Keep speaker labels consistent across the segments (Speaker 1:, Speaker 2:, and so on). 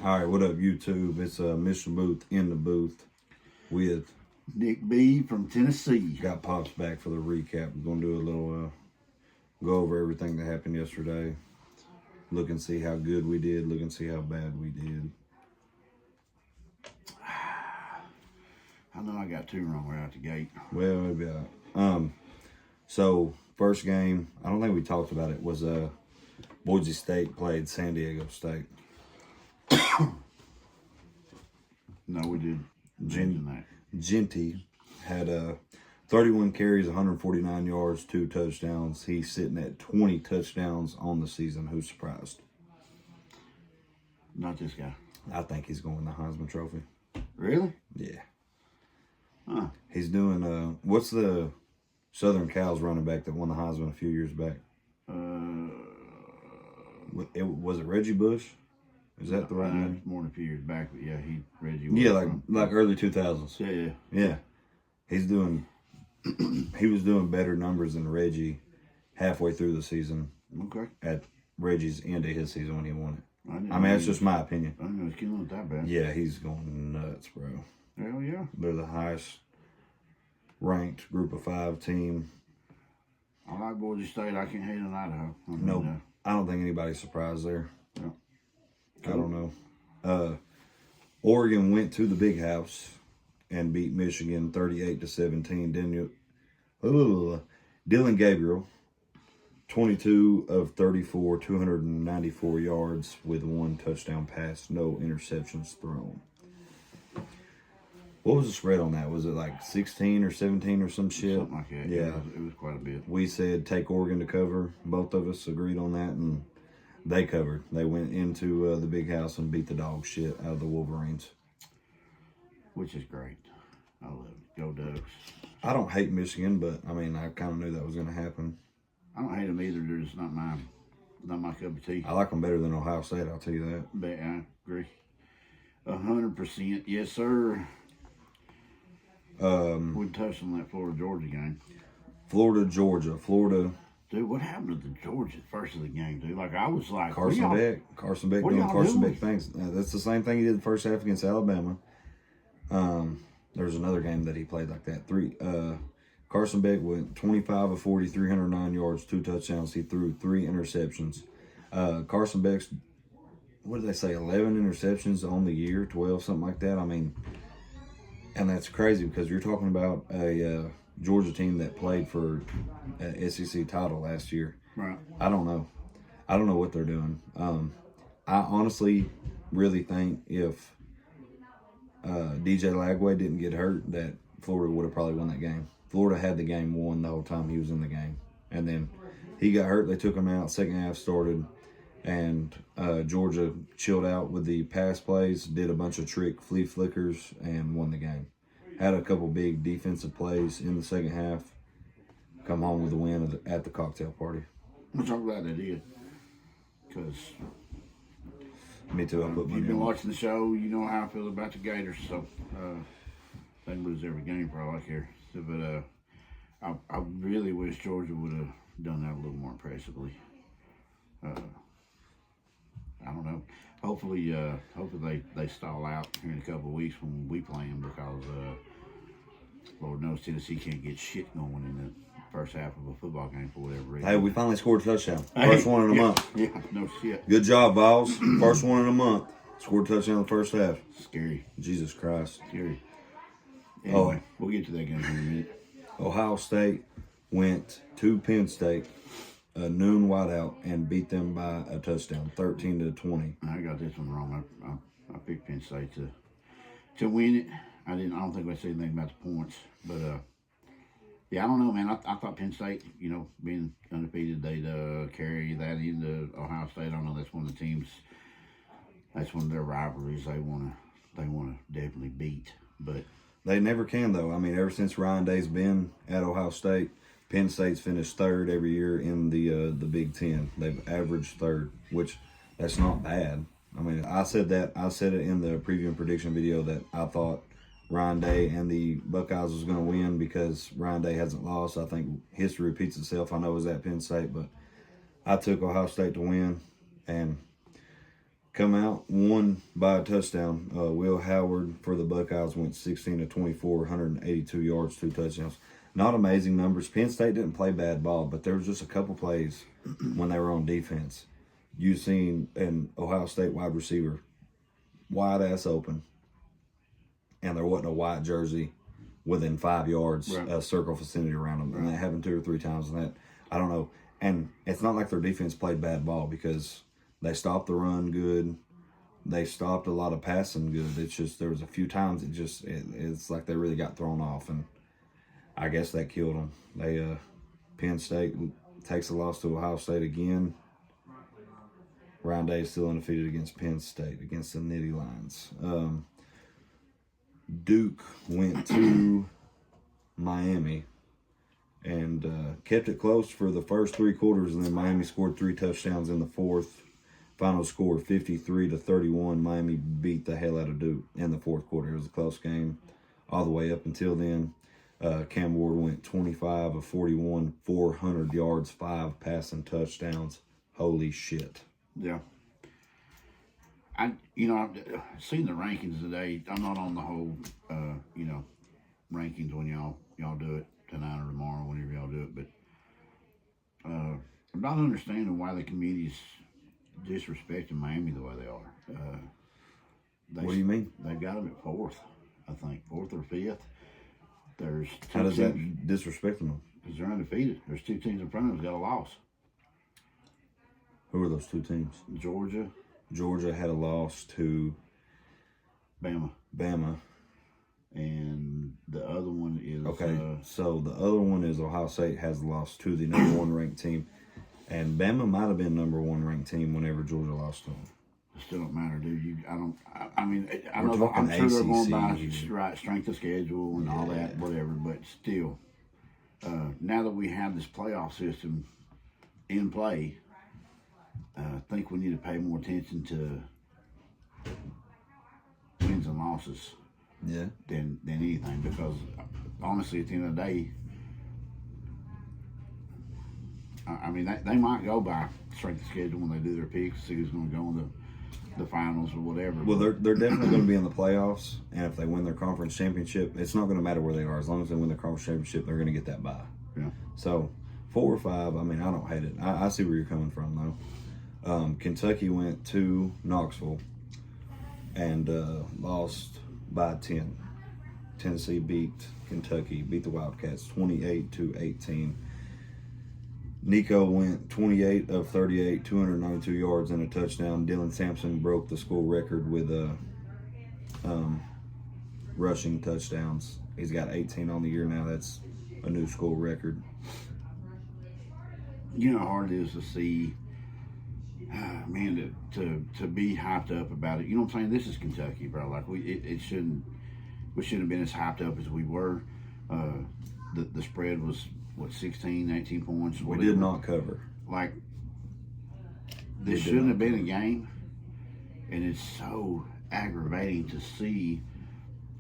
Speaker 1: All right, what up, YouTube? It's Mr. Booth in the booth with
Speaker 2: Nick B from Tennessee.
Speaker 1: got Pops back for the recap. We're gonna do a little go over everything that happened yesterday. Look and see how good we did. Look and see how bad we did.
Speaker 2: I know I got 2 wrong right out the gate.
Speaker 1: Well, maybe so first game, I don't think we talked about it, was Boise State played San Diego State.
Speaker 2: No, we did.
Speaker 1: Genty had 31 carries, 149 yards, 2 touchdowns. He's sitting at 20 touchdowns on the season. Who's surprised?
Speaker 2: Not this guy.
Speaker 1: I think he's going to the Heisman Trophy.
Speaker 2: Really?
Speaker 1: Yeah.
Speaker 2: Huh.
Speaker 1: He's doing, what's the Southern Cal's running back that won the Heisman a few years back? Was it Reggie Bush? Is that the right name?
Speaker 2: More than a few years back, but yeah, Reggie.
Speaker 1: Yeah, like early 2000s.
Speaker 2: Yeah.
Speaker 1: He's doing, he was doing better numbers than Reggie halfway through the season.
Speaker 2: Okay.
Speaker 1: At Reggie's end of his season when he won it. I mean, that's just my opinion.
Speaker 2: I didn't know he was killing it that bad.
Speaker 1: Yeah, he's going nuts, bro.
Speaker 2: Hell yeah.
Speaker 1: They're the highest ranked Group of 5 team.
Speaker 2: I like Boise State. I can't hate on Idaho.
Speaker 1: Nope. I don't think anybody's surprised there.
Speaker 2: Yeah.
Speaker 1: I don't know. Oregon went to the Big House and beat Michigan 38-17. Dylan Gabriel, 22 of 34, 294 yards with 1 touchdown pass, no interceptions thrown. What was the spread on that? Was it like 16 or 17 or some shit?
Speaker 2: Something like that.
Speaker 1: Yeah.
Speaker 2: It was quite a bit.
Speaker 1: We said take Oregon to cover. Both of us agreed on that, and they covered. They went into the Big House and beat the dog shit out of the Wolverines.
Speaker 2: Which is great. I love it. Go Ducks.
Speaker 1: I don't hate Michigan, but, I mean, I kind of knew that was going to happen.
Speaker 2: I don't hate them either. They're just not my cup of tea.
Speaker 1: I like them better than Ohio State, I'll tell you that.
Speaker 2: But I agree. 100%. Yes, sir. We touched on that Florida-Georgia game.
Speaker 1: Florida.
Speaker 2: Dude, what happened to the Georgia first of the game, dude? Like, I was like...
Speaker 1: Carson Beck doing Carson Beck things. That's the same thing he did the first half against Alabama. There was another game that he played like that. Carson Beck went 25 of 40, 309 yards, 2 touchdowns. He threw 3 interceptions. Carson Beck's, what did they say, 11 interceptions on the year, 12, something like that. I mean, and that's crazy because you're talking about a Georgia team that played for an SEC title last year.
Speaker 2: Right.
Speaker 1: I don't know what they're doing. I honestly really think if DJ Lagway didn't get hurt, that Florida would have probably won that game. Florida had the game won the whole time he was in the game. And then he got hurt. They took him out. Second half started. And Georgia chilled out with the pass plays, did a bunch of flea flickers, and won the game. Had a couple big defensive plays in the second half. Come home with a win at the cocktail party.
Speaker 2: Which I'm glad they did. Because...
Speaker 1: Me too.
Speaker 2: You've been watching the show. You know how I feel about the Gators. So they lose every game for all I care. So, but I really wish Georgia would have done that a little more impressively. I don't know. Hopefully they stall out here in a couple of weeks when we play them, because Lord knows Tennessee can't get shit going in the first half of a football game for whatever reason.
Speaker 1: Hey, we finally scored a touchdown. First one in a month.
Speaker 2: Yeah, no shit.
Speaker 1: Good job, boss. First one in a month. Scored a touchdown in the first half.
Speaker 2: Scary.
Speaker 1: Jesus Christ.
Speaker 2: Scary. Anyway, we'll get to that game in a minute.
Speaker 1: Ohio State went to Penn State, a noon whiteout, and beat them by a touchdown, 13-20.
Speaker 2: I got this one wrong. I picked Penn State to win it. I don't think I said anything about the points, but yeah, I don't know, man. I thought Penn State, being undefeated, they'd carry that into Ohio State. I don't know. That's one of the teams. That's one of their rivalries. They want to definitely beat, but
Speaker 1: they never can, though. I mean, ever since Ryan Day's been at Ohio State, Penn State's finished third every year in the Big Ten. They've averaged third, which that's not bad. I mean, I said it in the preview and prediction video that I thought Ryan Day and the Buckeyes was going to win because Ryan Day hasn't lost. I think history repeats itself. I know it was at Penn State, but I took Ohio State to win, and come out, won by a touchdown. Will Howard for the Buckeyes went 16 to 24, 182 yards, 2 touchdowns. Not amazing numbers. Penn State didn't play bad ball, but there was just a couple plays when they were on defense. You seen an Ohio State wide receiver wide ass open, and there wasn't a white jersey within 5 yards,
Speaker 2: right.
Speaker 1: A circle vicinity around them. And that happened 2 or 3 times. And that, I don't know. And it's not like their defense played bad ball because they stopped the run good. They stopped a lot of passing good. It's just there was a few times it's like they really got thrown off, and I guess that killed them. They Penn State takes a loss to Ohio State again. Ryan Day is still undefeated against Penn State, against the Nittany Lions. Duke went to Miami and kept it close for the first 3 quarters, and then Miami scored 3 touchdowns in the fourth. Final score 53 to 31. Miami beat the hell out of Duke in the fourth quarter. It was a close game all the way up until then. Cam Ward went 25 of 41, 400 yards, 5 passing touchdowns. Holy shit.
Speaker 2: Yeah. I've seen the rankings today. I'm not on the whole, rankings when y'all do it tonight or tomorrow, whenever y'all do it. But I'm not understanding why the committee's disrespecting Miami the way they are.
Speaker 1: What do you mean?
Speaker 2: They've got them at 4th, I think, 4th or 5th. There's
Speaker 1: How does that disrespect them?
Speaker 2: Because they're undefeated. There's 2 teams in front of them that got a loss.
Speaker 1: Who are those 2 teams?
Speaker 2: Georgia.
Speaker 1: Georgia had a loss to
Speaker 2: Bama. And the other one is...
Speaker 1: Okay, so the other one is Ohio State has lost to the number 1 ranked team. And Bama might have been number 1 ranked team whenever Georgia lost to them.
Speaker 2: It still don't matter, dude. I'm
Speaker 1: We're talking
Speaker 2: sure they're going
Speaker 1: ACC.
Speaker 2: by strength of schedule and all that, whatever. But still, now that we have this playoff system in play, I think we need to pay more attention to wins and losses.
Speaker 1: Yeah.
Speaker 2: Than anything, because honestly, at the end of the day, they might go by strength of schedule when they do their picks, see who's going to go in the finals or whatever.
Speaker 1: Well, they're definitely going to be in the playoffs, and if they win their conference championship, it's not going to matter where they are. As long as they win their conference championship, they're going to get that bye.
Speaker 2: Yeah.
Speaker 1: So 4 or 5, I don't hate it. I see where you're coming from, though. Kentucky went to Knoxville and lost by 10. Tennessee beat the Wildcats 28 to 18. Nico went 28 of 38, 292 yards and a touchdown. Dylan Sampson broke the school record with rushing touchdowns. He's got 18 on the year now. That's a new school record.
Speaker 2: You know how hard it is to see, man, to be hyped up about it. You know what I'm saying? This is Kentucky, bro. Like we shouldn't have been as hyped up as we were. The spread was 16, 18 points.
Speaker 1: We did not cover.
Speaker 2: Like this shouldn't have been a game, and it's so aggravating to see.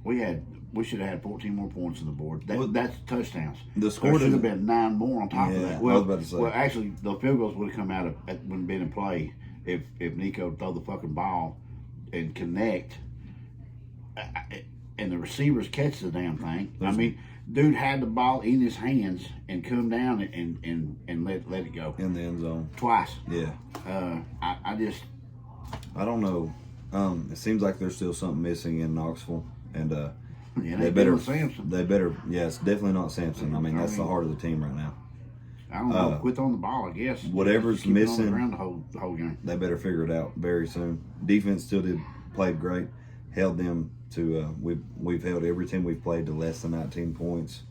Speaker 2: We should have had 14 more points on the board. That's touchdowns.
Speaker 1: The score
Speaker 2: should have been 9 more on top of that. Well,
Speaker 1: I was about to say.
Speaker 2: Well, actually, the field goals would have come out when been in play if Nico throw the fucking ball and connect, and the receivers catch the damn thing. Dude had the ball in his hands and come down and let it go
Speaker 1: In the end zone.
Speaker 2: twice.
Speaker 1: Yeah. I don't know. It seems like there's still something missing in Knoxville, and they better.
Speaker 2: Samson.
Speaker 1: They better. Yeah, it's definitely not Sampson. That's the heart of the team right now.
Speaker 2: I don't know. Quit on the ball, I guess.
Speaker 1: Whatever's
Speaker 2: Keep it on
Speaker 1: missing,
Speaker 2: the ground the whole game.
Speaker 1: They better figure it out very soon. Defense still played great. Held them to. We've held every team we've played to less than 19 points.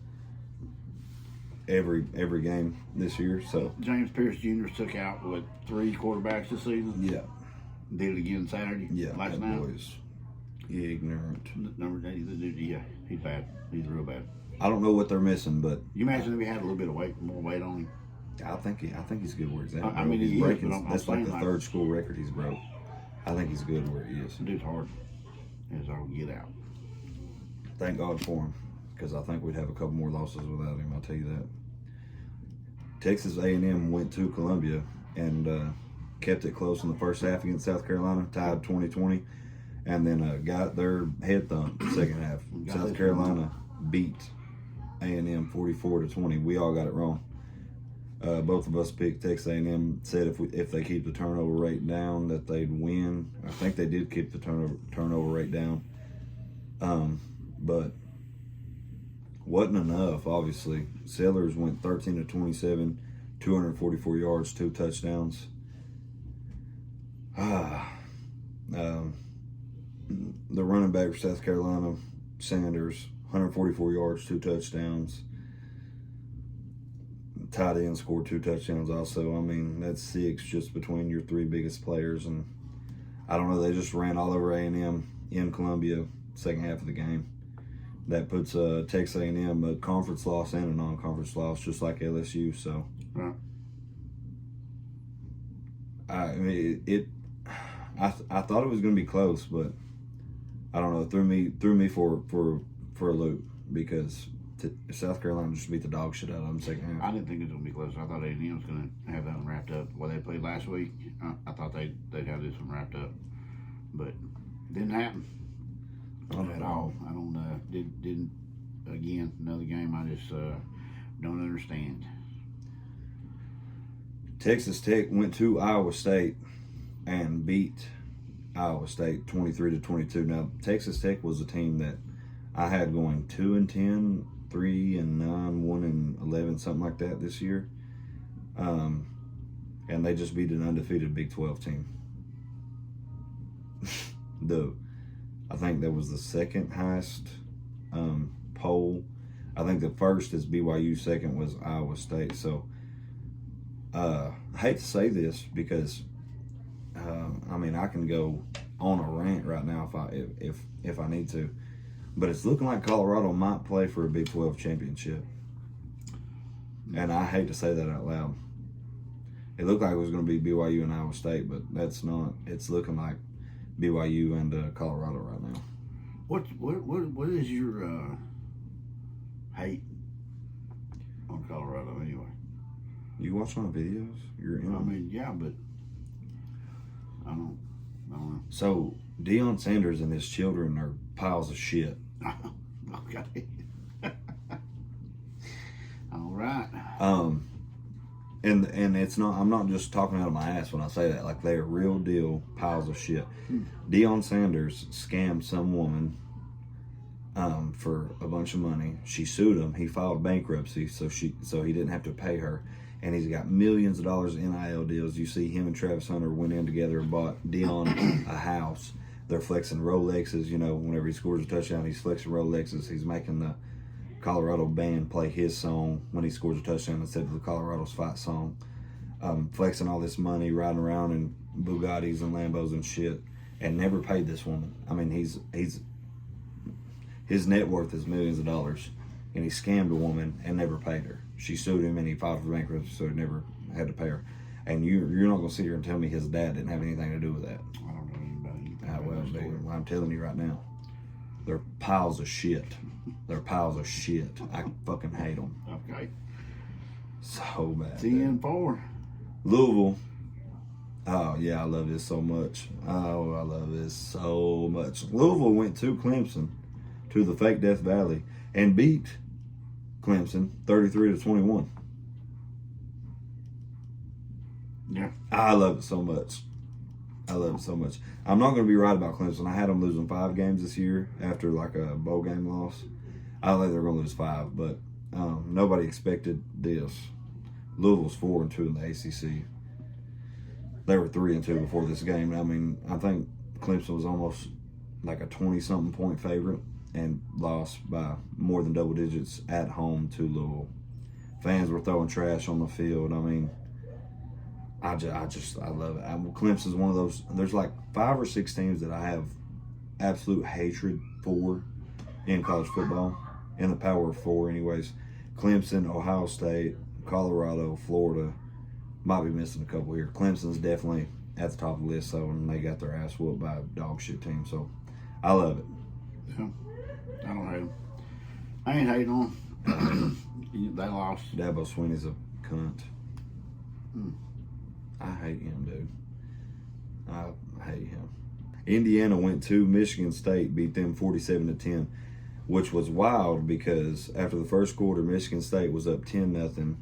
Speaker 1: Every game this year. So
Speaker 2: James Pierce Jr. took out 3 quarterbacks this season.
Speaker 1: yeah.
Speaker 2: Did it again Saturday.
Speaker 1: Yeah,
Speaker 2: last
Speaker 1: that
Speaker 2: night.
Speaker 1: boy's ignorant.
Speaker 2: Number 8, the dude. Yeah, he's bad. He's real bad.
Speaker 1: I don't know what they're missing, but
Speaker 2: You imagine if he had a little bit of more weight on him.
Speaker 1: I think he's good where he's at.
Speaker 2: I mean,
Speaker 1: he's
Speaker 2: he is,
Speaker 1: breaking.
Speaker 2: but I'm
Speaker 1: That's like
Speaker 2: saying,
Speaker 1: the
Speaker 2: like-
Speaker 1: third school record he's broke. I think he's good where he is.
Speaker 2: The dude's hard. As I'll get out.
Speaker 1: Thank God for him, because I think we'd have a couple more losses without him. I'll tell you that. Texas A&M went to Columbia and kept it close in the first half against South Carolina, tied 20-20, and then got their head thumped the second half. South Carolina beat A&M 44-20. We all got it wrong. Both of us picked Texas A&M. Said if they keep the turnover rate down, that they'd win. I think they did keep the turnover rate down, but wasn't enough. Obviously, Sellers went 13-27, 244 yards, 2 touchdowns. The running back for South Carolina, Sanders, 144 yards, 2 touchdowns. Tight end scored 2 touchdowns also. I mean, that's 6 just between your 3 biggest players. And I don't know, they just ran all over A&M in Columbia second half of the game. That puts Texas A&M a conference loss and a non-conference loss, just like LSU. So,
Speaker 2: right.
Speaker 1: I mean, I thought it was going to be close, but I don't know. It threw me for a loop because South Carolina just beat the dog shit out of them second half.
Speaker 2: I didn't think it was going to be close. I thought A&M was going to have that one wrapped up. Well, they played last week. I thought they'd have this one wrapped up, but it didn't happen.
Speaker 1: Not at all.
Speaker 2: I don't didn't again another game I just don't understand.
Speaker 1: Texas Tech went to Iowa State and beat Iowa State 23-22. Now Texas Tech was a team that I had going 2-10, 3-9, 1-11, something like that this year, and they just beat an undefeated Big 12 team. I think that was the second highest poll. I think the first is BYU, second was Iowa State. So I hate to say this because I mean I can go on a rant right now if I need to, but it's looking like Colorado might play for a Big 12 championship, and I hate to say that out loud. It looked like it was going to be BYU and Iowa State, but that's not. It's looking like BYU and Colorado right now.
Speaker 2: What is your hate on Colorado anyway?
Speaker 1: You watch my videos? You're in.
Speaker 2: I mean, yeah, but I don't know.
Speaker 1: So Deion Sanders and his children are piles of shit.
Speaker 2: Okay. All right.
Speaker 1: And it's not. I'm not just talking out of my ass when I say that. Like, they are real deal piles of shit. Deion Sanders scammed some woman for a bunch of money. She sued him. He filed bankruptcy, so he didn't have to pay her. And he's got millions of dollars in NIL deals. You see him and Travis Hunter went in together and bought Deion a house. They're flexing Rolexes. You know, whenever he scores a touchdown, he's flexing Rolexes. He's making the Colorado band play his song when he scores a touchdown instead of the Colorado's fight song. Flexing all this money, riding around in Bugattis and Lambos and shit, and never paid this woman. I mean, his net worth is millions of dollars, and he scammed a woman and never paid her. She sued him and he filed for bankruptcy, so he never had to pay her. And you're not going to sit here and tell me his dad didn't have anything to do with that.
Speaker 2: I don't know anybody.
Speaker 1: Well, I'm telling you right now, they're piles of shit. They're piles of shit. I fucking hate them.
Speaker 2: Okay.
Speaker 1: So bad.
Speaker 2: 10-4.
Speaker 1: Louisville. Oh, yeah, I love this so much. Oh, I love this so much. Louisville went to Clemson, to the fake Death Valley, and beat Clemson 33-21.
Speaker 2: Yeah.
Speaker 1: I love it so much. I love it so much. I'm not going to be right about Clemson. I had them losing 5 games this year after like a bowl game loss. I don't think they're going to lose 5, but nobody expected this. Louisville's 4-2 in the ACC. They were 3-2 before this game. I mean, I think Clemson was almost like a 20-something point favorite and lost by more than double digits at home to Louisville. Fans were throwing trash on the field. I mean, I love it. Clemson's one of those. There's like 5 or 6 teams that I have absolute hatred for in college football, in the Power 4 anyways. Clemson, Ohio State, Colorado, Florida. Might be missing a couple here. Clemson's definitely at the top of the list, so, and they got their ass whooped by a dog shit team. So I love it.
Speaker 2: Yeah. I don't hate them. I ain't hating on them. They lost.
Speaker 1: Dabo Swinney's a cunt. I hate him, dude. I hate him. Indiana went to Michigan State, beat them 47-10, which was wild because after the first quarter, Michigan State was up 10-0.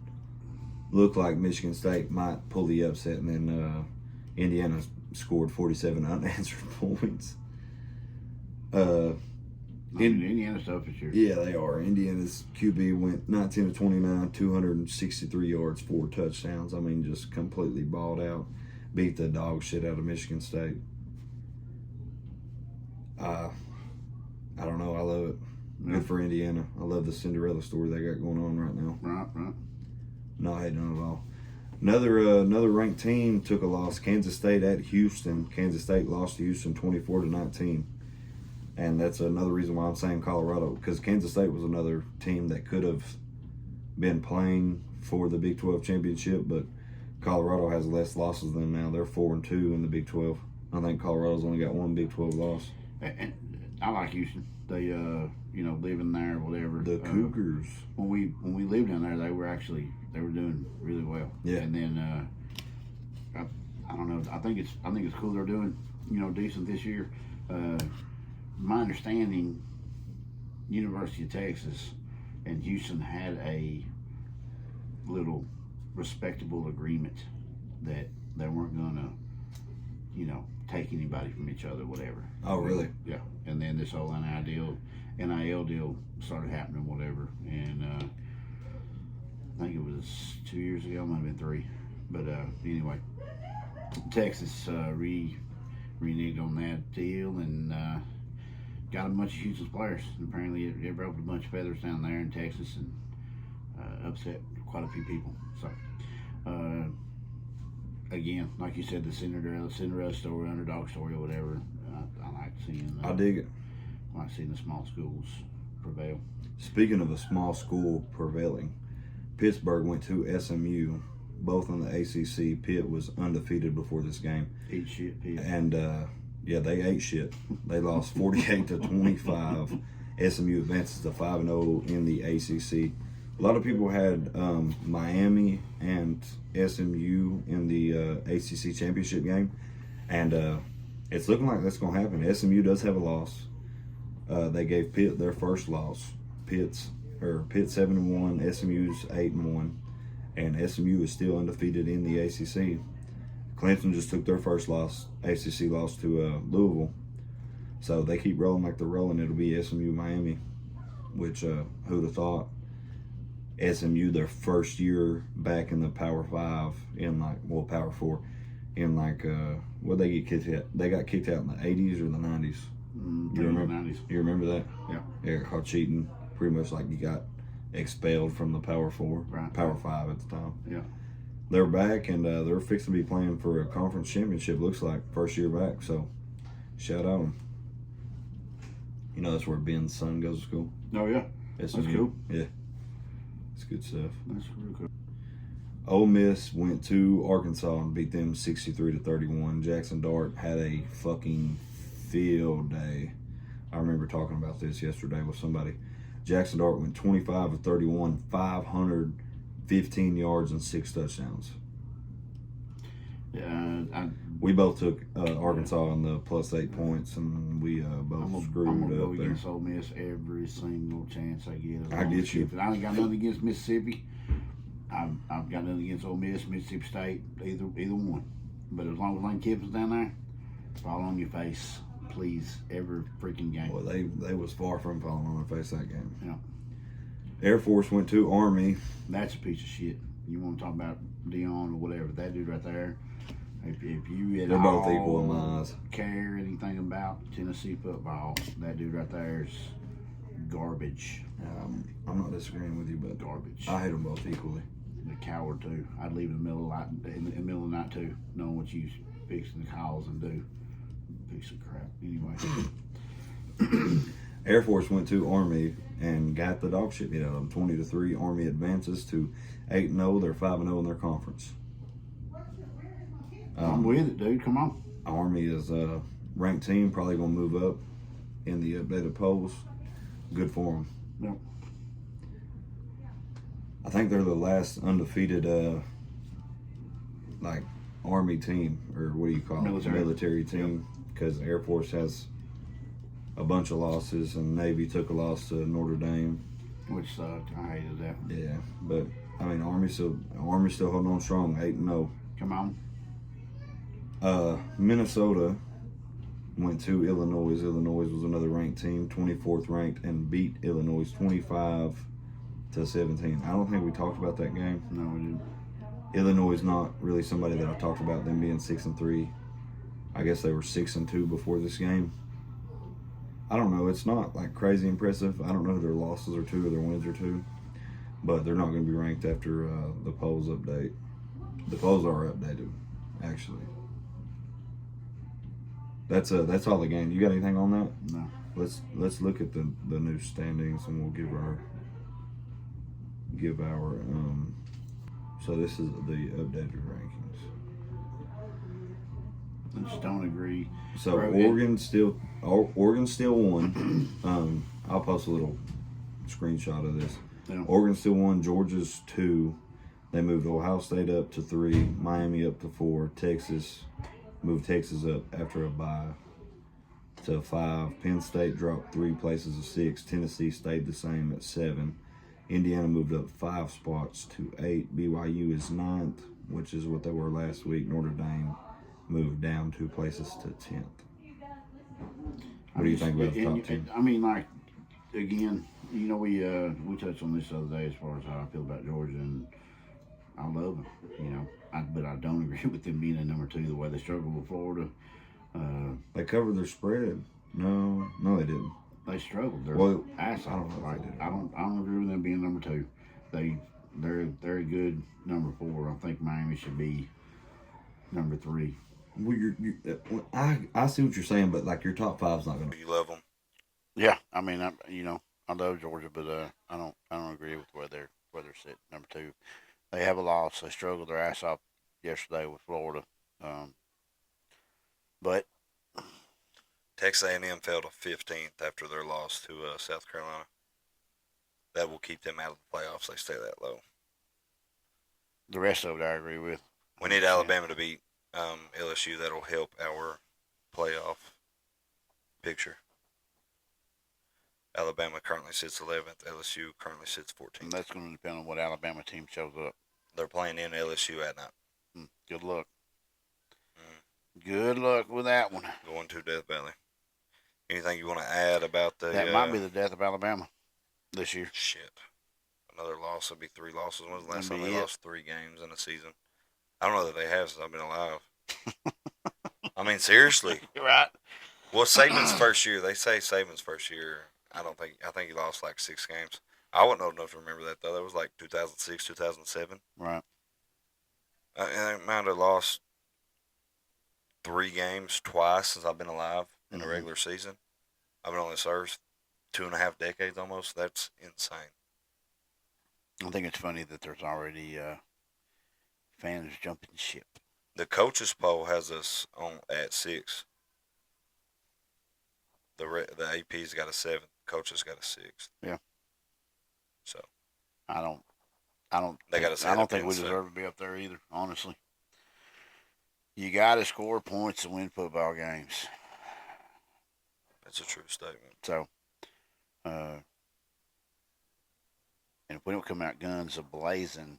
Speaker 1: Looked like Michigan State might pull the upset, and then Indiana scored 47 unanswered points.
Speaker 2: Indiana's tough this year.
Speaker 1: Yeah, they are. Indiana's QB went 19-29, 263 yards, 4 touchdowns. I mean, just completely balled out. Beat the dog shit out of Michigan State. I don't know. I love it. Good for Indiana. I love the Cinderella story they got going on right now.
Speaker 2: Right.
Speaker 1: Not hating on it at all. Another ranked team took a loss. Kansas State at Houston. Kansas State lost to Houston 24-19. And that's another reason why I'm saying Colorado, because Kansas State was another team that could have been playing for the Big 12 championship, but Colorado has less losses than them now. They're 4-2 in the Big 12. I think Colorado's only got one Big 12 loss.
Speaker 2: And I like Houston. They, living there, whatever.
Speaker 1: The Cougars.
Speaker 2: When we lived down there, they were doing really well.
Speaker 1: Yeah.
Speaker 2: And then I don't know. I think it's cool they're doing decent this year. My understanding, University of Texas and Houston had a little respectable agreement that they weren't gonna, take anybody from each other, whatever.
Speaker 1: Oh, really?
Speaker 2: Yeah. And then this whole NIL deal started happening, whatever. And I think it was 2 years ago, might have been 3. But anyway, Texas reneged on that deal and got a bunch of Houston's players. Apparently, it broke a bunch of feathers down there in Texas and upset quite a few people. So, again, like you said, the Cinderella story, underdog story, or whatever. I like seeing.
Speaker 1: I dig it.
Speaker 2: I like seeing the small schools prevail.
Speaker 1: Speaking of a small school prevailing, Pittsburgh went to SMU, both in the ACC. Pitt was undefeated before this game.
Speaker 2: Eat shit, Pitt.
Speaker 1: And yeah, they ate shit. They lost 48-25. SMU advances to 5-0 in the ACC. A lot of people had Miami and SMU in the ACC championship game, and it's looking like that's going to happen. SMU does have a loss. They gave Pitt their first loss. Pitt's 7-1, SMU's 8-1, and SMU is still undefeated in the ACC. Clemson just took their first loss, ACC loss to Louisville. So they keep rolling like they're rolling. It'll be SMU Miami, which who'd have thought? SMU, their first year back in the Power 5 Power 4 in what they get kicked out? They got kicked out in the 80s or the 90s.
Speaker 2: You remember? 90s.
Speaker 1: You remember that?
Speaker 2: Yeah.
Speaker 1: They got caught cheating. Pretty much like you got expelled from the Power 4,
Speaker 2: right.
Speaker 1: Power 5 at the time.
Speaker 2: Yeah.
Speaker 1: They're back, and they're fixing to be playing for a conference championship, looks like, first year back. So, shout out them. That's where Ben's son goes to school.
Speaker 2: Oh, yeah.
Speaker 1: That's
Speaker 2: cool.
Speaker 1: Yeah. It's good stuff.
Speaker 2: That's real cool.
Speaker 1: Ole Miss went to Arkansas and beat them 63-31. Jackson Dart had a fucking field day. I remember talking about this yesterday with somebody. Jackson Dart went 25 of 31, 515 yards and 6 touchdowns.
Speaker 2: Yeah,
Speaker 1: we both took Arkansas on the +8 points, and we both screwed
Speaker 2: I'm gonna
Speaker 1: up
Speaker 2: go
Speaker 1: there.
Speaker 2: against Ole Miss every single chance I get.
Speaker 1: I get you.
Speaker 2: I ain't got nothing against Mississippi. I've got nothing against Ole Miss, Mississippi State, either one. But as long as Lane Kiffin's down there, fall on your face, please, every freaking game.
Speaker 1: Well, they was far from falling on their face that game.
Speaker 2: Yeah.
Speaker 1: Air Force went to Army.
Speaker 2: That's a piece of shit. You want to talk about Dion or whatever? That dude right there. If you
Speaker 1: They're both equal in my eyes.
Speaker 2: Care anything about Tennessee football, that dude right there is garbage.
Speaker 1: I'm not disagreeing with you, but
Speaker 2: Garbage.
Speaker 1: I hate them both equally.
Speaker 2: The coward too. I'd leave in the middle of the night, in the middle of the night too, knowing what you fixing the calls and do. Piece of crap. Anyway.
Speaker 1: Air Force went to Army and got the dog shit beat out of them. 20-3. Army advances to 8-0. They're 5-0 in their conference.
Speaker 2: I'm with it, dude. Come on.
Speaker 1: Army is a ranked team, probably going to move up in the updated polls. Good for them.
Speaker 2: Yep.
Speaker 1: I think they're the last undefeated Army team, or what do you call
Speaker 2: Military.
Speaker 1: it? Military team, because Air Force has a bunch of losses, and Navy took a loss to Notre Dame.
Speaker 2: Which sucked. I hated that.
Speaker 1: Yeah, but I mean, Army's still holding on strong, 8-0.
Speaker 2: Come on.
Speaker 1: Minnesota went to Illinois. Illinois was another ranked team, 24th ranked, and beat Illinois 25-17. I don't think we talked about that game.
Speaker 2: No, we didn't.
Speaker 1: Illinois is not really somebody that I talked about them being 6-3. I guess they were 6-2 before this game. I don't know. It's not like crazy impressive. I don't know who their losses are to or their wins are to, but they're not going to be ranked after the polls update. The polls are updated, actually. That's all the game. You got anything on that?
Speaker 2: No.
Speaker 1: Let's look at the new standings, and we'll give our so this is the updated rankings.
Speaker 2: I just don't agree.
Speaker 1: So
Speaker 2: Bro,
Speaker 1: Oregon still won. I'll post a little screenshot of this.
Speaker 2: Yeah.
Speaker 1: Oregon still won. Georgia's 2. They moved Ohio State up to 3. Miami up to 4. Texas moved Texas up after a bye to 5. Penn State dropped 3 places to 6. Tennessee stayed the same at 7. Indiana moved up 5 spots to 8. BYU is 9th, which is what they were last week. Notre Dame moved down 2 places to 10th. What do you think about the top 10?
Speaker 2: I mean, like, again, you know, we touched on this the other day as far as how I feel about Georgia, and I love them, you know. But I don't agree with them being at number 2 the way they struggled with Florida.
Speaker 1: They covered their spread. No, they didn't.
Speaker 2: They struggled. They're
Speaker 1: Well,
Speaker 2: assholes.
Speaker 1: I don't know if
Speaker 2: Like,
Speaker 1: they did.
Speaker 2: I don't agree with them being number 2. They're a good number 4. I think Miami should be number 3.
Speaker 1: Well, I see what you're saying, but like your top 5's not gonna. You love them.
Speaker 2: Yeah, I mean, I love Georgia, but I don't agree with where they're sitting number 2. They have a loss. They struggled their ass off yesterday with Florida, but
Speaker 1: Texas A&M fell to 15th after their loss to South Carolina. That will keep them out of the playoffs. They stay that low.
Speaker 2: the rest of it I agree with.
Speaker 1: We need Alabama to beat LSU. That'll help our playoff picture. Alabama currently sits 11th. LSU currently sits 14th.
Speaker 2: And that's going to depend on what Alabama team shows up.
Speaker 1: They're playing in LSU at night.
Speaker 2: Good luck. Good luck with that one.
Speaker 1: Going to Death Valley. Anything you want to add about the...
Speaker 2: That might be the death of Alabama this year.
Speaker 1: Shit. Another loss would be 3 losses. When was the last
Speaker 2: That'd
Speaker 1: time
Speaker 2: be
Speaker 1: they
Speaker 2: it.
Speaker 1: lost 3 games in a season? I don't know that they have since I've been alive. I mean, seriously.
Speaker 2: You're right.
Speaker 1: Well, Saban's first year, they say Saban's first year, I think he lost like 6 games. I wasn't old enough to remember that, though. That was like 2006, 2007.
Speaker 2: Right.
Speaker 1: And I might have lost 3 games twice since I've been alive in a regular season. I've been on this earth 2.5 decades almost. That's insane.
Speaker 2: I think it's funny that there's already fans jumping ship.
Speaker 1: The coaches poll has us on at 6. The AP's got a 7. Coaches got a 6.
Speaker 2: Yeah.
Speaker 1: So
Speaker 2: I don't
Speaker 1: They gotta say
Speaker 2: I don't
Speaker 1: that
Speaker 2: think we
Speaker 1: being
Speaker 2: deserve to be up there either, honestly. You got to score points to win football games.
Speaker 1: that's a true statement.
Speaker 2: So, and if we don't come out guns a-blazing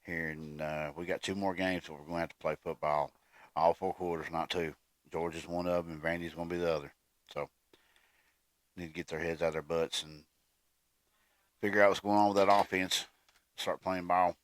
Speaker 2: here, and we got 2 more games, so we're going to have to play football all 4 quarters, not 2. Georgia's one of them, and Vandy's going to be the other. So, need to get their heads out of their butts and figure out what's going on with that offense. Start playing ball.